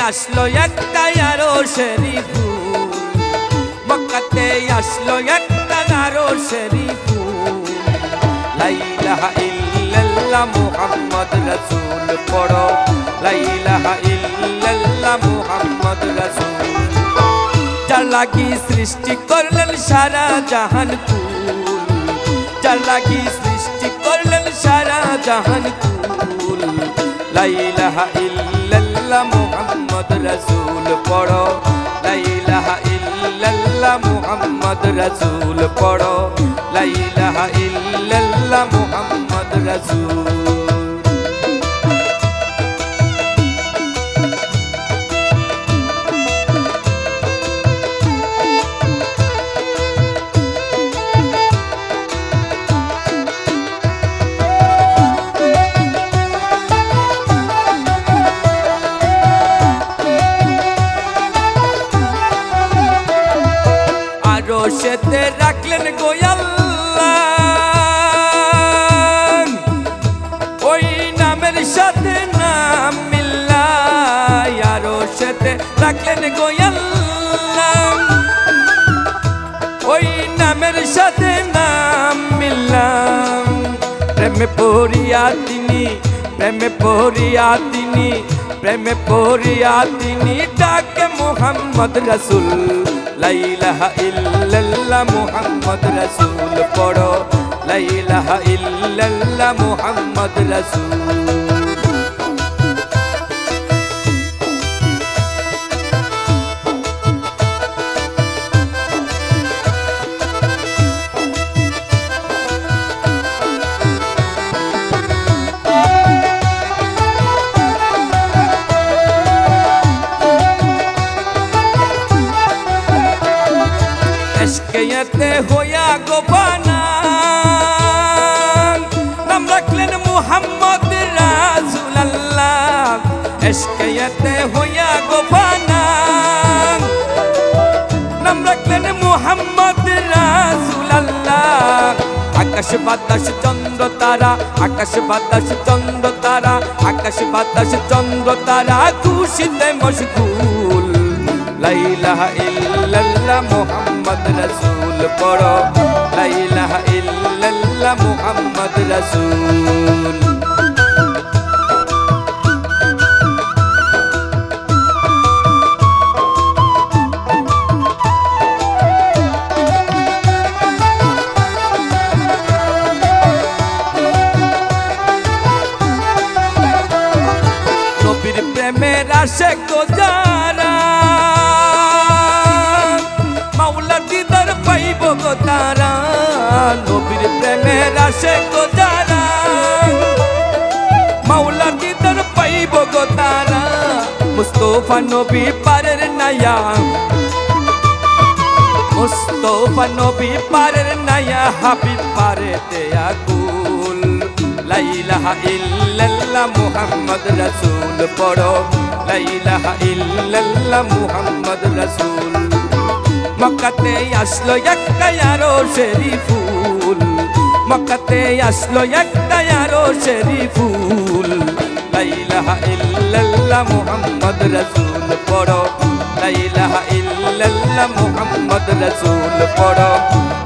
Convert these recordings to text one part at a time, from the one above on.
আসলো একটা আরশেরি ফুল, মক্কাতে আসলো একটা আরশেরি ফুল। লা ইলাহা ইল্লাল্লাহ মুহাম্মদ রাসূল পড়ো, লা ইলাহা ইল্লাল্লাহ মুহাম্মদ রাসূল। যার লাগি সৃষ্টি করলেন সারা জাহান কুল, যার লাগি সৃষ্টি করলেন সারা জাহান কুল। লা ইলাহা ইল্লাল্লাহ মুহাম্মদ রাসূল পড়ো, লা ইলাহা ইল্লাল্লাহ মুহাম্মদ রাসূল পড়ো, লা ইলাহা ইল্লাল্লাহ মুহাম্মদ রাসূল। আরশেতে রাখলেন গো আল্লাহ, ওই নামের সাথে নাম মিল্লাই। আরশেতে রাখলেন গো আল্লাহ, ওই নামের সাথে নাম মিল্লাম। প্রেমে পড়িয়া তিনি, প্রেমে পড়িয়া তিনি, প্রেমে পড়িয়া তিনি ডাকে মুহাম্মদ রাসূল। লা ইলাহা ইল্লাল্লাহ মুহাম্মদ রাসূল পড়ো, লা ইলাহা ইল্লাল্লাহ মুহাম্মদ রাসূল। এশকেতে হইয়া গোপানা নাম রাখলেন মুহাম্মদ রাসূলুল্লাহ। এশকেতে হইয়া গোপানা নাম রাখলেন মুহাম্মদ রাসূলুল্লাহ। আকাশ বাতাস চন্দ্র তারা, আকাশ বাতাস চন্দ্র তারা, আকাশ বাতাস চন্দ্র তারা খুশিতে মশগুল। লা ইলাহা ইল্লাল্লাহ মুহাম্মদ রাসূল পড়ো, লা ইলাহা ইল্লাল্লাহ মুহাম্মদ রাসূল। নবীর প্রেমের আশিক গো যারা, মাওলার দিদার পাইব গো তারা। নবীর প্রেমের আশিক গো যারা, মাওলার দিদার পাইব গো তারা। মুস্তাফা নবী পারের নায়া, মুস্তাফা নবী পারের নায়া, হাবিব পারে দেয়া কুল। লা ইলাহা ইল্লাল্লাহ মুহাম্মদ রাসূল পড়ো, লা ইলাহা ইল্লাল্লাহ মুহাম্মদ রাসূল। মক্কাতে আসলো একটা আরশেরি ফুল, মক্কাতে আসলো একটা আরশেরি ফুল। লা ইলাহা ইল্লাল্লাহ মুহাম্মদ রাসূল পড়ো, লা ইলাহা ইল্লাল্লাহ মুহাম্মদ রাসূল পড়ো,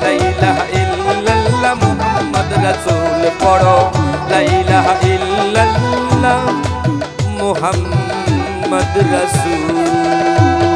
লা ইলাহা ইল্লাল্লাহ মুহাম্মদ রাসূল পড়ো, লা ইলাহা ইল্লাল্লাহ মুহাম্মদ রাসূল।